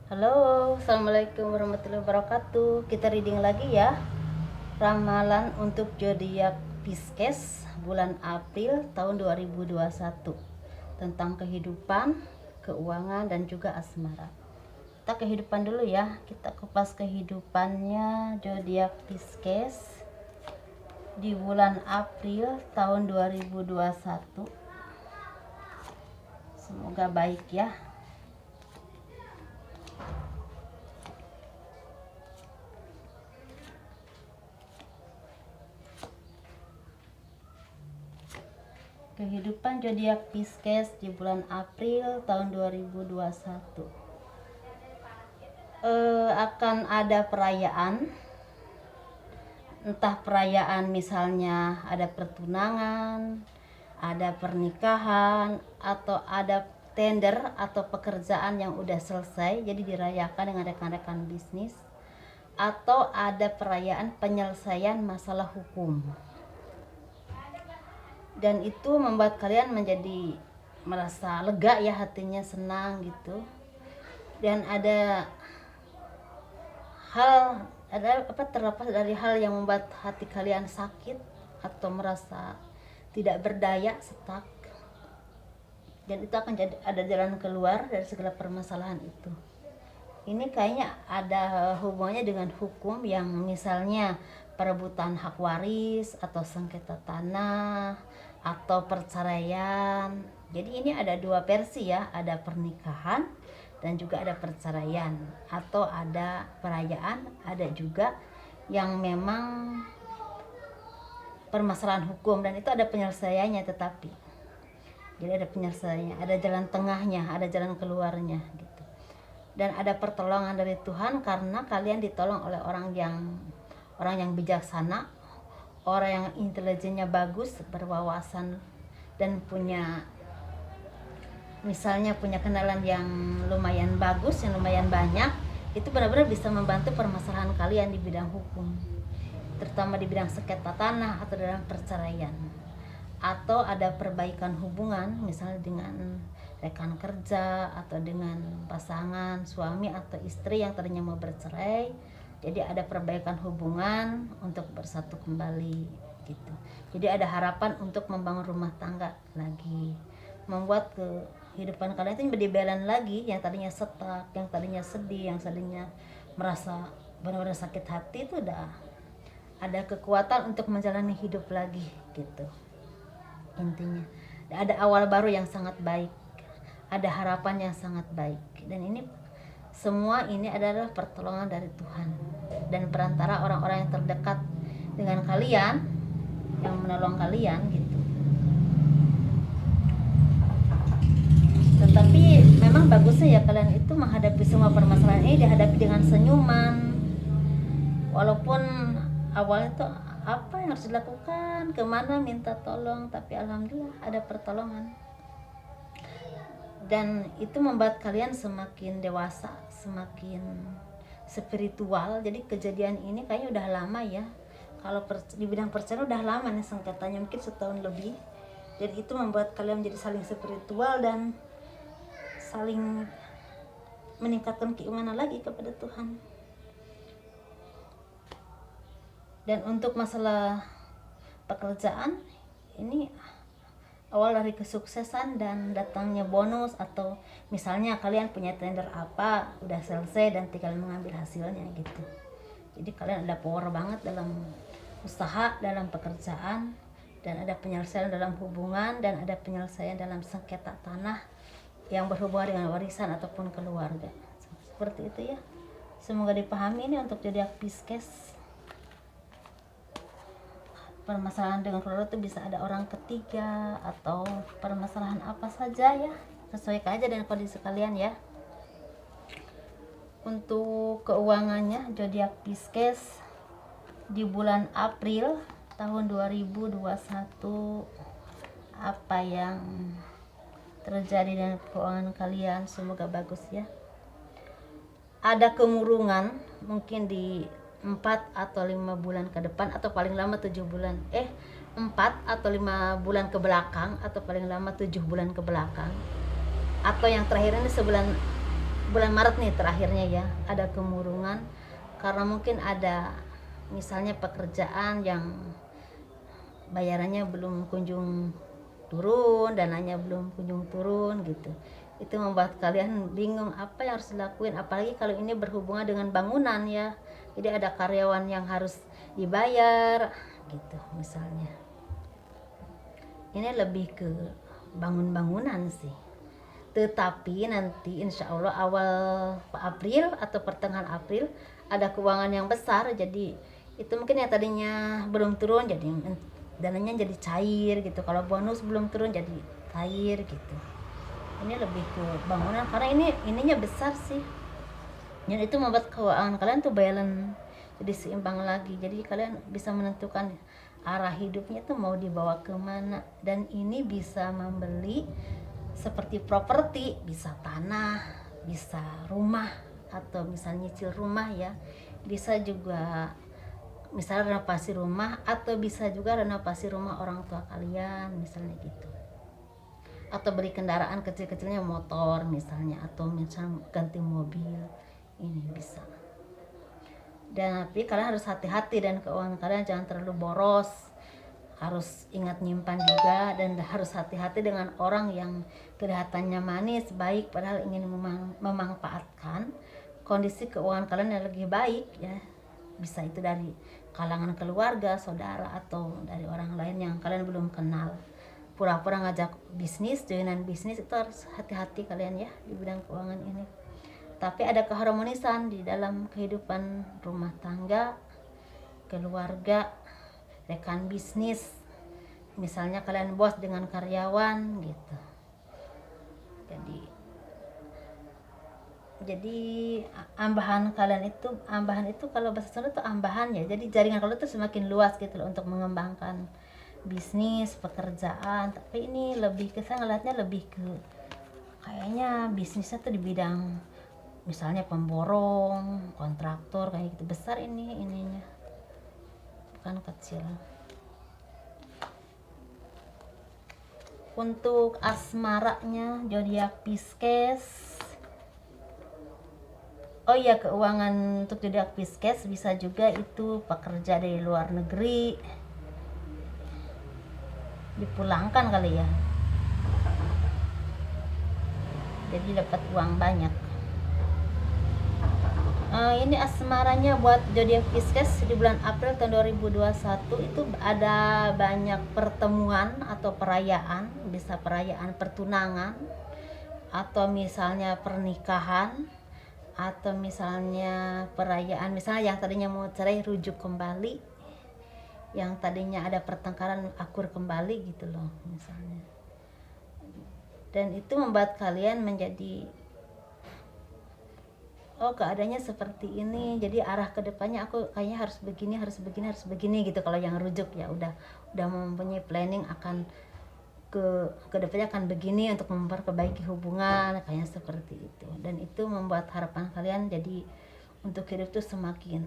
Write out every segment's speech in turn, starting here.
Halo, assalamualaikum warahmatullahi wabarakatuh. Kita reading lagi ya. Ramalan untuk zodiak Pisces bulan April tahun 2021 tentang kehidupan, keuangan dan juga asmara. Kita kehidupan dulu ya. Kita kupas kehidupannya zodiak Pisces di bulan April tahun 2021. Semoga baik ya. Kehidupan zodiak Pisces di bulan April tahun 2021. Akan ada perayaan, entah perayaan misalnya ada pertunangan, ada pernikahan, atau ada tender atau pekerjaan yang udah selesai jadi dirayakan dengan rekan-rekan bisnis, atau ada perayaan penyelesaian masalah hukum. Dan itu membuat kalian menjadi merasa lega ya, hatinya senang gitu. Dan ada terlepas dari hal yang membuat hati kalian sakit atau merasa tidak berdaya, stuck, dan itu akan jadi ada jalan keluar dari segala permasalahan itu. Ini kayaknya ada hubungannya dengan hukum, yang misalnya perebutan hak waris atau sengketa tanah atau perceraian. Jadi ini ada dua versi ya, ada pernikahan dan juga ada perceraian, atau ada perayaan, ada juga yang memang permasalahan hukum dan itu ada penyelesaiannya. Tetapi jadi ada penyelesaiannya, ada jalan tengahnya, ada jalan keluarnya gitu. Dan ada pertolongan dari Tuhan karena kalian ditolong oleh orang yang bijaksana, orang yang intelijennya bagus, berwawasan, dan punya kenalan yang lumayan bagus, yang lumayan banyak. Itu benar-benar bisa membantu permasalahan kalian di bidang hukum, terutama di bidang sengketa tanah atau dalam perceraian, atau ada perbaikan hubungan misalnya dengan rekan kerja atau dengan pasangan suami atau istri yang tadinya mau bercerai. Jadi ada perbaikan hubungan untuk bersatu kembali gitu. Jadi ada harapan untuk membangun rumah tangga lagi, membuat kehidupan kalian itu menjadi balance lagi. Yang tadinya stuck, yang tadinya sedih, yang tadinya merasa benar-benar sakit hati, itu udah ada kekuatan untuk menjalani hidup lagi gitu. Intinya ada awal baru yang sangat baik, ada harapan yang sangat baik. Dan ini semua ini adalah pertolongan dari Tuhan dan perantara orang-orang yang terdekat dengan kalian yang menolong kalian gitu. Tetapi memang bagusnya ya kalian itu menghadapi semua permasalahan ini dihadapi dengan senyuman. Walaupun awalnya tuh apa yang harus dilakukan, kemana minta tolong, tapi alhamdulillah ada pertolongan. Dan itu membuat kalian semakin dewasa, semakin spiritual. Jadi kejadian ini kayaknya udah lama ya. Kalau di bidang perceraian udah lama nih sengketanya, mungkin setahun lebih. Dan itu membuat kalian menjadi saling spiritual dan saling meningkatkan keimanan lagi kepada Tuhan. Dan untuk masalah pekerjaan, ini awal dari kesuksesan dan datangnya bonus, atau misalnya kalian punya tender apa udah selesai dan tinggal mengambil hasilnya gitu. Jadi kalian ada power banget dalam usaha, dalam pekerjaan, dan ada penyelesaian dalam hubungan, dan ada penyelesaian dalam sengketa tanah yang berhubungan dengan warisan ataupun keluarga. Seperti itu ya. Semoga dipahami ini untuk zodiak Pisces. Permasalahan dengan keluarga itu bisa ada orang ketiga atau permasalahan apa saja ya, sesuaikan aja dengan kondisi kalian ya. Untuk keuangannya zodiak Pisces di bulan April tahun 2021, apa yang terjadi dengan keuangan kalian? Semoga bagus ya. Ada kemurungan mungkin di 4 atau 5 bulan ke depan, atau paling lama 7 bulan 4 atau 5 bulan ke belakang, atau paling lama 7 bulan ke belakang, atau yang terakhir ini sebulan bulan Maret nih terakhirnya ya, ada kemurungan karena mungkin ada misalnya pekerjaan yang bayarannya belum kunjung turun, dananya belum kunjung turun gitu. Itu membuat kalian bingung apa yang harus dilakuin, apalagi kalau ini berhubungan dengan bangunan ya. Jadi ada karyawan yang harus dibayar gitu misalnya. Ini lebih ke bangun-bangunan sih. Tetapi nanti insya Allah awal April atau pertengahan April ada keuangan yang besar, jadi itu mungkin yang tadinya belum turun jadi dananya jadi cair gitu. Kalau bonus belum turun jadi cair gitu. Ini lebih ke bangunan karena ininya besar sih, dan itu membuat keuangan kalian tuh balance, jadi seimbang lagi. Jadi kalian bisa menentukan arah hidupnya tuh mau dibawa kemana. Dan ini bisa membeli seperti properti, bisa tanah, bisa rumah, atau misalnya nyicil rumah ya, bisa juga misalnya renovasi rumah, atau bisa juga renovasi rumah orang tua kalian misalnya gitu, atau beli kendaraan kecil-kecilnya, motor misalnya, atau misalnya ganti mobil, ini bisa. Dan tapi kalian harus hati-hati dan keuangan kalian jangan terlalu boros, harus ingat nyimpan juga, dan harus hati-hati dengan orang yang kelihatannya manis baik padahal ingin memanfaatkan kondisi keuangan kalian yang lagi baik ya. Bisa itu dari kalangan keluarga, saudara, atau dari orang lain yang kalian belum kenal. Pura-pura ngajak bisnis, joinan bisnis, itu harus hati-hati kalian ya di bidang keuangan ini. Tapi ada keharmonisan di dalam kehidupan rumah tangga, keluarga, rekan bisnis. Misalnya kalian bos dengan karyawan gitu. Jadi ambahan itu kalau bahasa Sunda itu ambahan ya. Jadi jaringan kalian itu semakin luas gitu loh untuk mengembangkan bisnis, pekerjaan. Tapi ini lebih ke, saya ngeliatnya lebih ke kayaknya bisnisnya tuh di bidang misalnya pemborong, kontraktor kayak gitu. Besar ininya, bukan kecil. Untuk asmaranya zodiak Pisces. Oh iya, keuangan untuk zodiak Pisces bisa juga itu pekerja dari luar negeri, dipulangkan kali ya, jadi dapat uang banyak. Ini asmaranya buat zodiak Pisces di bulan April tahun 2021 itu ada banyak pertemuan atau perayaan, bisa perayaan pertunangan, atau misalnya pernikahan, atau misalnya perayaan misalnya yang tadinya mau cerai rujuk kembali, yang tadinya ada pertengkaran akur kembali gitu loh misalnya. Dan itu membuat kalian menjadi keadaannya seperti ini, jadi arah kedepannya aku kayaknya harus begini gitu. Kalau yang rujuk ya udah mempunyai planning akan ke depannya akan begini untuk memperbaiki hubungan, kayaknya seperti itu. Dan itu membuat harapan kalian jadi untuk hidup tuh semakin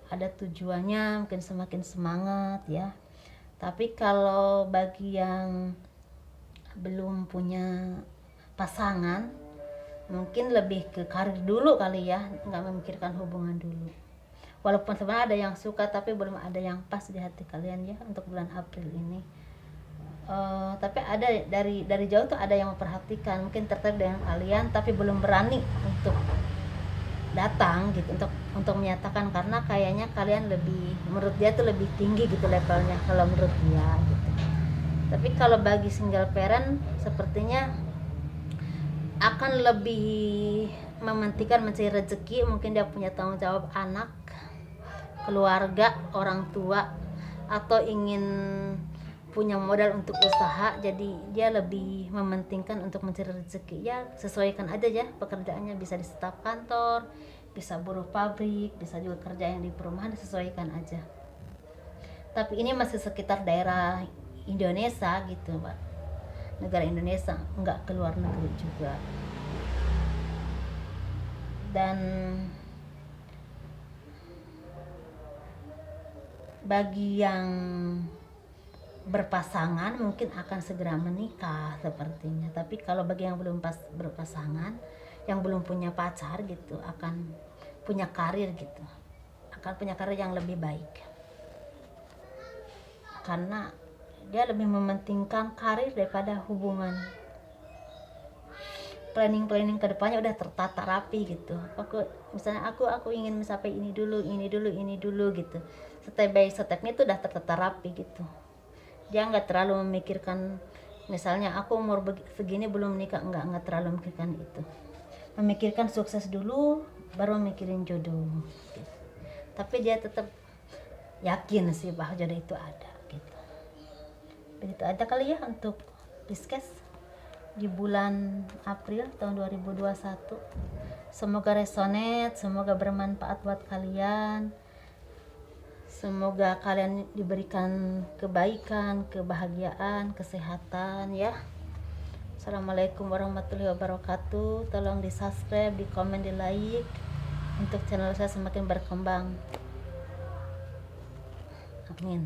ada tujuannya, mungkin semakin semangat ya. Tapi kalau bagi yang belum punya pasangan, mungkin lebih ke karir dulu kali ya, nggak memikirkan hubungan dulu. Walaupun sebenarnya ada yang suka, tapi belum ada yang pas di hati kalian ya untuk bulan April ini. Tapi ada dari jauh tuh ada yang memperhatikan, mungkin tertarik dengan kalian, tapi belum berani untuk datang gitu untuk menyatakan, karena kayaknya kalian lebih, menurut dia tuh lebih tinggi gitu levelnya kalau menurut dia gitu. Tapi kalau bagi single parent sepertinya akan lebih mementingkan mencari rezeki, mungkin dia punya tanggung jawab anak, keluarga, orang tua, atau ingin punya modal untuk usaha, jadi dia lebih mementingkan untuk mencari rezeki ya. Sesuaikan aja ya pekerjaannya, bisa di staf kantor, bisa buruh pabrik, bisa juga kerja yang di perumahan, disesuaikan aja. Tapi ini masih sekitar daerah Indonesia gitu Pak, negara Indonesia, enggak keluar negeri juga. Dan bagi yang berpasangan mungkin akan segera menikah sepertinya. Tapi kalau bagi yang belum berpasangan yang belum punya pacar gitu akan punya karir gitu, akan punya karir yang lebih baik, karena dia lebih mementingkan karir daripada hubungan. Planning ke depannya udah tertata rapi gitu. Misalnya aku ingin mencapai ini dulu gitu. Step by stepnya itu udah tertata rapi gitu. Dia nggak terlalu memikirkan, misalnya aku umur segini belum menikah, nggak terlalu memikirkan itu. Memikirkan sukses dulu baru mikirin jodoh gitu. Tapi dia tetap yakin sih bahwa jodoh itu ada gitu. Begitu ada kali ya untuk Pisces di bulan April tahun 2021. Semoga resonate, semoga bermanfaat buat kalian. Semoga kalian diberikan kebaikan, kebahagiaan, kesehatan ya. Assalamualaikum warahmatullahi wabarakatuh. Tolong di subscribe, di komen, di like untuk channel saya semakin berkembang. Amin.